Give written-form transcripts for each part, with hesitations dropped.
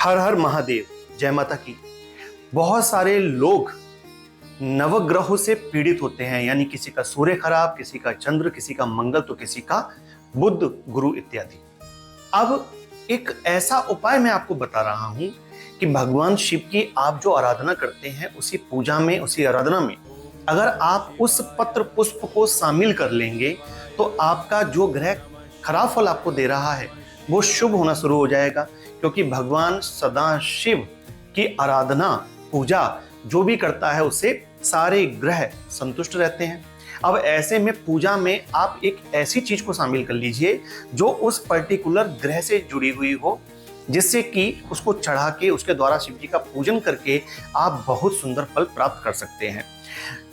हर हर महादेव, जय माता की। बहुत सारे लोग नवग्रहों से पीड़ित होते हैं, यानी किसी का सूर्य खराब, किसी का चंद्र, किसी का मंगल, तो किसी का बुध, गुरु इत्यादि। अब एक ऐसा उपाय मैं आपको बता रहा हूं कि भगवान शिव की आप जो आराधना करते हैं, उसी पूजा में, उसी आराधना में अगर आप उस पत्र पुष्प को शामिल कर लेंगे तो आपका जो ग्रह खराब फल आपको दे रहा है वो शुभ होना शुरू हो जाएगा, क्योंकि भगवान सदाशिव की आराधना पूजा जो भी करता है उससे सारे ग्रह संतुष्ट रहते हैं। अब ऐसे में पूजा में आप एक ऐसी चीज को शामिल कर लीजिए जो उस पर्टिकुलर ग्रह से जुड़ी हुई हो, जिससे कि उसको चढ़ा के उसके द्वारा शिव जी का पूजन करके आप बहुत सुंदर फल प्राप्त कर सकते हैं।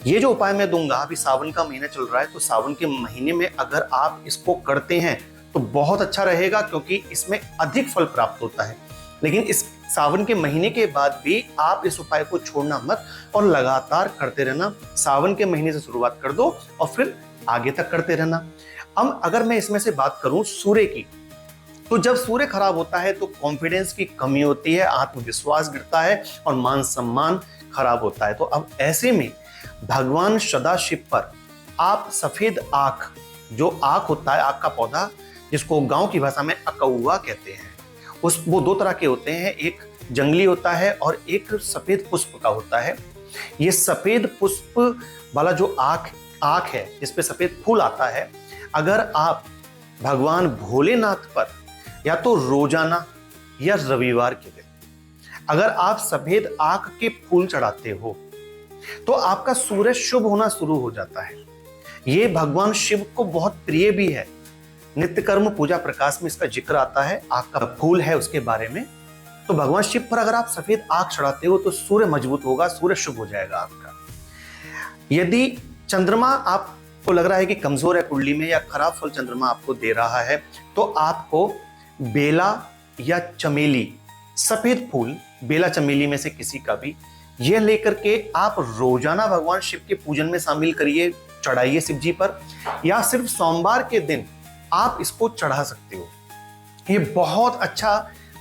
ये जो उपाय मैं दूंगा, अभी सावन का महीना चल रहा है, तो सावन के महीने में अगर आप इसको करते हैं तो बहुत अच्छा रहेगा, क्योंकि इसमें अधिक फल प्राप्त होता है। लेकिन इस सावन के महीने के बाद भी आप इस उपाय को छोड़ना मत और लगातार करते रहना। सावन के महीने से शुरुआत कर दो और फिर आगे तक करते रहना। अब अगर मैं इसमें से बात करूं सूर्य की, तो जब सूर्य खराब होता है तो कॉन्फिडेंस की कमी होती है, आत्मविश्वास गिरता है और मान सम्मान खराब होता है। तो अब ऐसे में भगवान सदाशिव पर आप सफेद आक, जो आक होता है, आक का पौधा, जिसको गांव की भाषा में अकौआ कहते हैं, वो दो तरह के होते हैं, एक जंगली होता है और एक सफेद पुष्प का होता है। ये सफेद पुष्प वाला जो आक है, जिस पे सफेद फूल आता है, अगर आप भगवान भोलेनाथ पर या तो रोजाना या रविवार के दिन अगर आप सफेद आक के फूल चढ़ाते हो तो आपका सूर्य शुभ होना शुरू हो जाता है। ये भगवान शिव को बहुत प्रिय भी है। नित्य कर्म पूजा प्रकाश में इसका जिक्र आता है, आक का फूल है उसके बारे में। तो भगवान शिव पर अगर आप सफेद आक चढ़ाते हो तो सूर्य मजबूत होगा, सूर्य शुभ हो जाएगा आपका। यदि चंद्रमा आपको लग रहा है कि कमजोर है कुंडली में या खराब फल चंद्रमा आपको दे रहा है, तो आपको बेला या चमेली, सफेद फूल बेला चमेली में से किसी का भी, यह लेकर के आप रोजाना भगवान शिव के पूजन में शामिल करिए, चढ़ाइए शिव जी पर, या सिर्फ सोमवार के दिन आप इसको चढ़ा सकते हो। ये बहुत अच्छा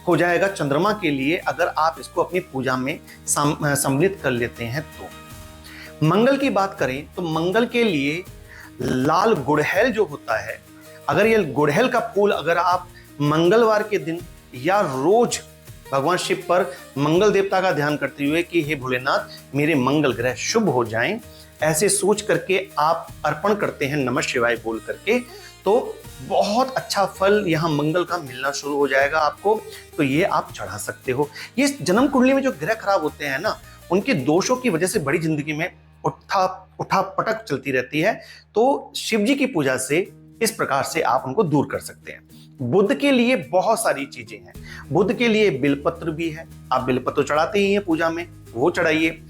हो जाएगा चंद्रमा के लिए अगर आप इसको अपनी पूजा में सम्मिलित कर लेते हैं तो। मंगल की बात करें तो मंगल के लिए लाल गुड़हल जो होता है, अगर ये गुड़हल का फूल अगर आप मंगलवार के दिन या रोज भगवान शिव पर मंगल देवता का ध्यान करते हुए कि हे भोलेनाथ मेरे मंगल ग्रह शुभ हो जाएं, ऐसे सोच करके आप अर्पण करते हैं नमः शिवाय बोल करके, तो बहुत अच्छा फल यहाँ मंगल का मिलना शुरू हो जाएगा आपको। तो ये आप चढ़ा सकते हो। ये जन्म कुंडली में जो ग्रह खराब होते हैं ना, उनके दोषों की वजह से बड़ी जिंदगी में उठा पटक चलती रहती है, तो शिव जी की पूजा से इस प्रकार से आप उनको दूर कर सकते हैं। बुध के लिए बहुत सारी चीजें हैं। बुध के लिए बिलपत्र भी है, आप बिलपत्र चढ़ाते ही हैं पूजा में, वो चढ़ाइए।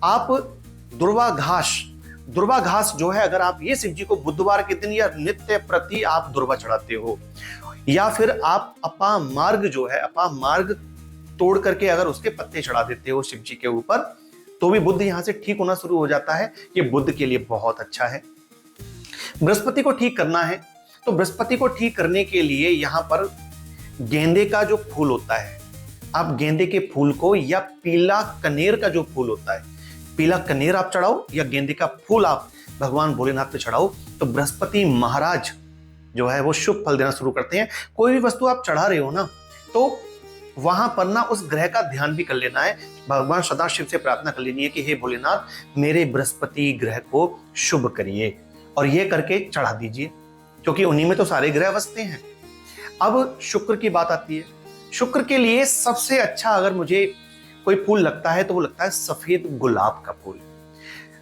आप दुर्वा घास जो है, अगर आप ये शिव जी को बुधवार के दिन या नित्य प्रति आप दुर्वा चढ़ाते हो, या फिर आप अपामार्ग जो है, अपामार्ग तोड़ करके अगर उसके पत्ते चढ़ा देते हो शिव जी के ऊपर, तो भी बुध यहां से ठीक होना शुरू हो जाता है। ये बुध के लिए बहुत अच्छा है। बृहस्पति को ठीक करना है, तो बृहस्पति को ठीक करने के लिए यहां पर गेंदे का जो फूल होता है, आप गेंदे के फूल को, या पीला कनेर का जो फूल होता है, पीला कनेर आप चढ़ाओ या गेंदे का फूल आप भगवान भोलेनाथ पे चढ़ाओ, तो बृहस्पति महाराज जो है वो शुभ फल देना शुरू करते हैं। कोई भी वस्तु आप चढ़ा रहे हो ना, तो वहां पर ना उस ग्रह का ध्यान भी कर लेना है, भगवान सदाशिव से प्रार्थना कर लेनी है कि हे भोलेनाथ मेरे बृहस्पति ग्रह को शुभ करिए, और ये करके चढ़ा दीजिए, क्योंकि उन्हीं में तो सारे ग्रह बसते हैं। अब शुक्र की बात आती है। शुक्र के लिए सबसे अच्छा अगर मुझे कोई फूल लगता है तो वो लगता है सफेद गुलाब का फूल।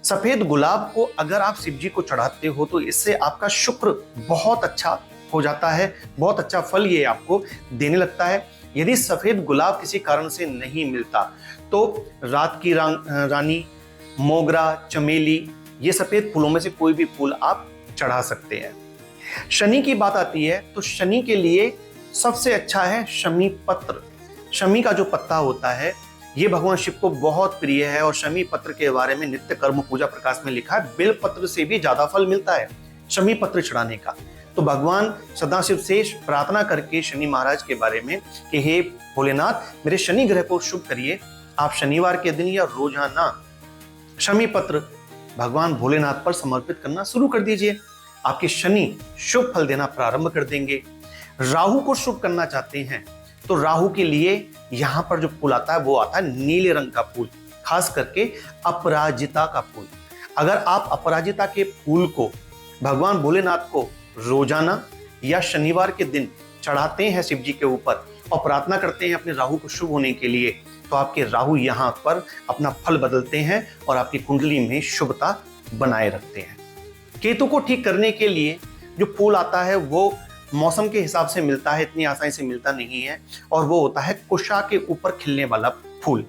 सफेद गुलाब को अगर आप शिव जी को चढ़ाते हो तो इससे आपका शुक्र बहुत अच्छा हो जाता है, बहुत अच्छा फल ये आपको देने लगता है। यदि सफेद गुलाब किसी कारण से नहीं मिलता तो रात की रानी, मोगरा, चमेली, ये सफेद फूलों में से कोई भी फूल आप चढ़ा सकते हैं। शनि की बात आती है तो शनि के लिए सबसे अच्छा है शमी पत्र। शमी का जो पत्ता होता है ये भगवान शिव को बहुत प्रिय है, और शमी पत्र के बारे में नित्य कर्म पूजा प्रकाश में लिखा है, बेल पत्र से भी ज्यादा फल मिलता है शमी पत्र चढ़ाने का। तो तो भगवान सदाशिव से प्रार्थना करके शनि महाराज के बारे में कि हे भोलेनाथ मेरे शनि ग्रह को शुभ करिए, आप शनिवार के दिन या रोजाना शमी पत्र भगवान भोलेनाथ पर समर्पित करना शुरू कर दीजिए। आपके शनि शुभ फल देना प्रारंभ कर देंगे। राहु को शुभ करना चाहते हैं तो राहु के लिए यहां पर जो फूल आता है वो आता है नीले रंग का फूल, खास करके अपराजिता का फूल। अगर आप अपराजिता के फूल को भगवान भोलेनाथ को रोजाना या शनिवार के दिन चढ़ाते हैं शिव जी के ऊपर और प्रार्थना करते हैं अपने राहु को शुभ होने के लिए, तो आपके राहु यहाँ पर अपना फल बदलते हैं और आपकी कुंडली में शुभता बनाए रखते हैं। केतु को ठीक करने के लिए जो फूल आता है वो मौसम के हिसाब से मिलता है, इतनी आसानी से मिलता नहीं है, और वो होता है कुशा के ऊपर खिलने वाला फूल।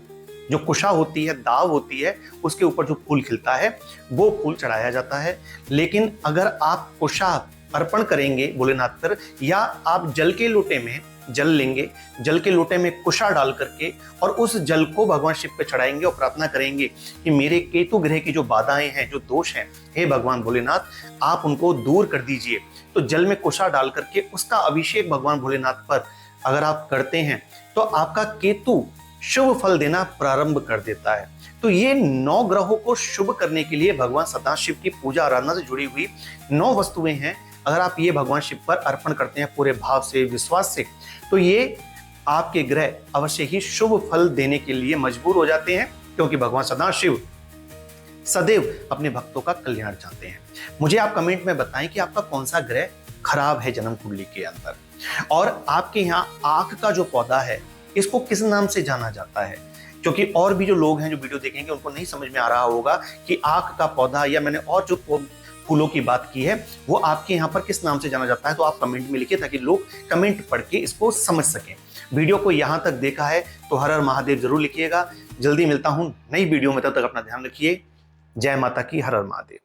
जो कुशा होती है, दाव होती है, उसके ऊपर जो फूल खिलता है वो फूल चढ़ाया जाता है। लेकिन अगर आप कुशा अर्पण करेंगे भोलेनाथ पर, या आप जल के लोटे में जल लेंगे, जल के लोटे में कुशा डाल करके और उस जल को भगवान शिव पे चढ़ाएंगे और प्रार्थना करेंगे कि मेरे केतु ग्रह की जो बाधाएं हैं, जो दोष हैं, हे भगवान भोलेनाथ आप उनको दूर कर दीजिए, तो जल में कुशा डाल करके उसका अभिषेक भगवान भोलेनाथ पर अगर आप करते हैं तो आपका केतु शुभ फल देना प्रारंभ कर देता है। तो ये 9 ग्रहों को शुभ करने के लिए भगवान सदाशिव की पूजा आराधना से जुड़ी हुई 9 वस्तुएं हैं। अगर आप ये भगवान शिव पर अर्पण करते हैं पूरे भाव से, विश्वास से, तो ये आपके ग्रह अवश्य ही शुभ फल देने के लिए मजबूर हो जाते हैं, क्योंकि भगवान सदाशिव सदैव अपने भक्तों का कल्याण चाहते हैं। मुझे आप कमेंट में बताएं कि आपका कौन सा ग्रह खराब है जन्म कुंडली के अंदर, और आपके यहाँ आंख का जो पौधा है इसको किस नाम से जाना जाता है, क्योंकि और भी जो लोग हैं जो वीडियो देखेंगे उनको नहीं समझ में आ रहा होगा कि आंख का पौधा या मैंने और जो फूलों की बात की है वो आपके यहाँ पर किस नाम से जाना जाता है। तो आप कमेंट में लिखिए ताकि लोग कमेंट पढ़ के इसको समझ सकें। वीडियो को यहाँ तक देखा है तो हर हर महादेव जरूर लिखिएगा। जल्दी मिलता हूँ नई वीडियो में, तब तक अपना ध्यान रखिए। जय माता की, हर हर महादेव।